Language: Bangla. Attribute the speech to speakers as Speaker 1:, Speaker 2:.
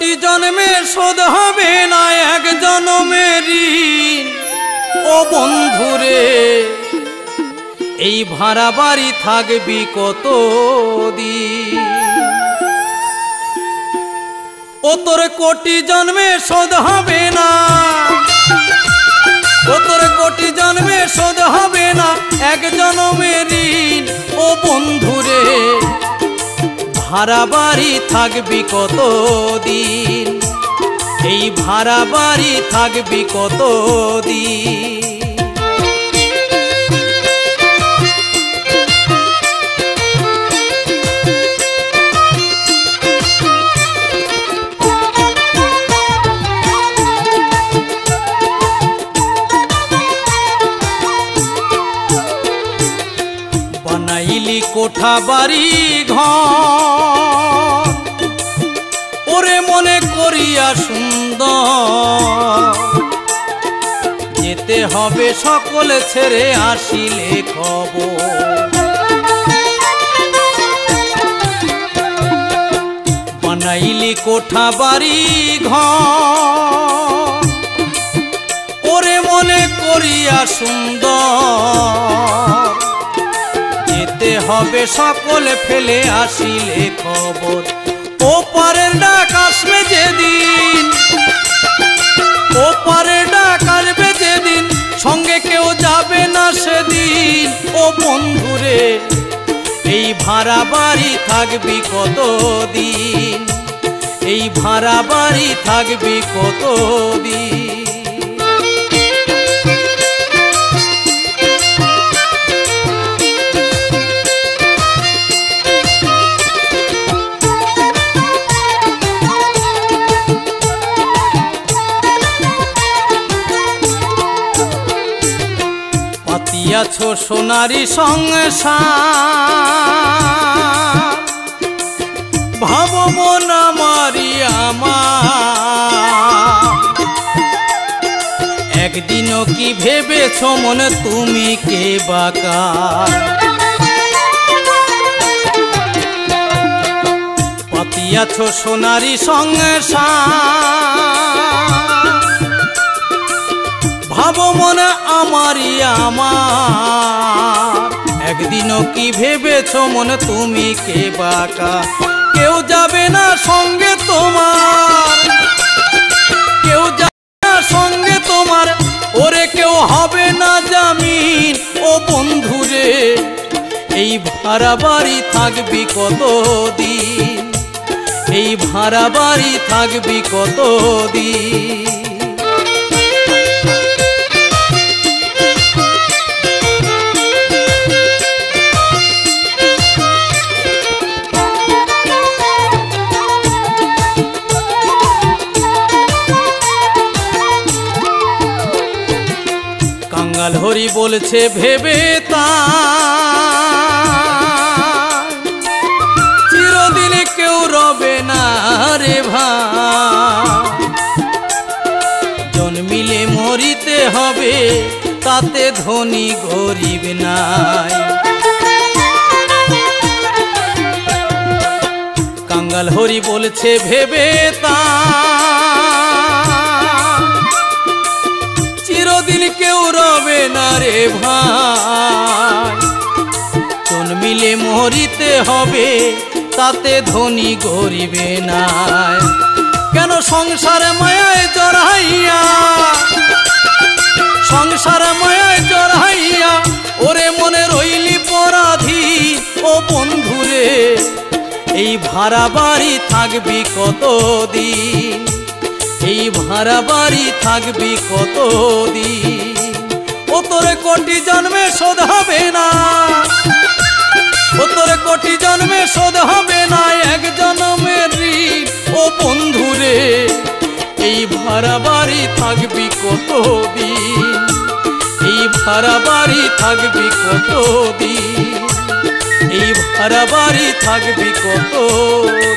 Speaker 1: কোটি জন্মে শোধ হবে না এক জন্মের ঋণ। ও বন্ধুরে এই ভাড়া বাড়ি থাকবি কতদিন? ও তোর কোটি জন্মে শোধ হবে না, ও তোর কোটি জন্মে শোধ হবে না এক জন্মের ঋণ। ও বন্ধুরে ভাড়া বাড়ি থাকবি কতদিন? এই ভাড়া বাড়ি থাকবি কতদিন? বানাইলি কোঠা বাড়ি ঘর, ওরে মনে করিয়া সুন্দর। যেতে হবে সকলে ছেড়ে আসিলে খবর। বানাইলি কোঠা বাড়ি ঘর, ওরে মনে করিয়া সুন্দর। যেতে হবে সকলে ফেলে আসিলে খবর। ও পারের ডাক আসবে যেদিন, ও পারের ডাক আসবে যেদিন, সঙ্গে কেউ যাবে না সেদিন। ও বন্ধুরে এই ভাড়া বাড়ি থাকবি কতদিন? এই ভাড়া বাড়ি থাকবি কতদিন? পাতিয়াছো সোনারি সংসার, ভাবো মন আমারি আমার। একদিনও কি ভেবেছো মনে তুমি কে বাকা? পাতিয়াছো সোনারি সংসার, ভাবো মনে আমারি আমার। একদিনও কি ভেবেছো মনে তুমি কে বাকা? কেউ যাবে না সঙ্গে তোমার, কেউ যাবে না সঙ্গে তোমার, ওরে কেউ হবে না জামিন। ও বন্ধুরে এই ভাড়া বাড়ি থাকবি কতদিন? এই ভাড়া বাড়ি থাকবি কতদিন? কাঙ্গাল হরি বলছে ভেবে তাই, চিরদিন কেউ রবে না রে ভাই। জন্মিলে মরিতে হবে, তাতে ধনী গরিব নাই। কাঙ্গাল হরি বলছে ভেবে তাই, চিরদিন কেউ রবে না রে ভাই। জন্মিলে মরিতে হবে, তাতে ধনী গরিবে নাই। কেন সংসারে মায়ায় জড়াইয়া, সংসারে মায়ায় জড়াইয়া, ওরে মনে রইলি পরাধী। ও বন্ধুরে এই ভাড়া বাড়ি থাকবি কতদিন? এই ভাড়া বাড়ি থাকবি কতদিন? ও তোর কোটি জন্মে শোধ হবে না, ও তোর কোটি জন্মে শোধ হবে না এক জন্মের ঋণ। ও বন্ধুরে এই ভাড়া বাড়ি থাকবি কতদিন? এই ভাড়া বাড়ি থাকবি কতদিন? এই ভাড়া বাড়ি থাকবি কতদিন?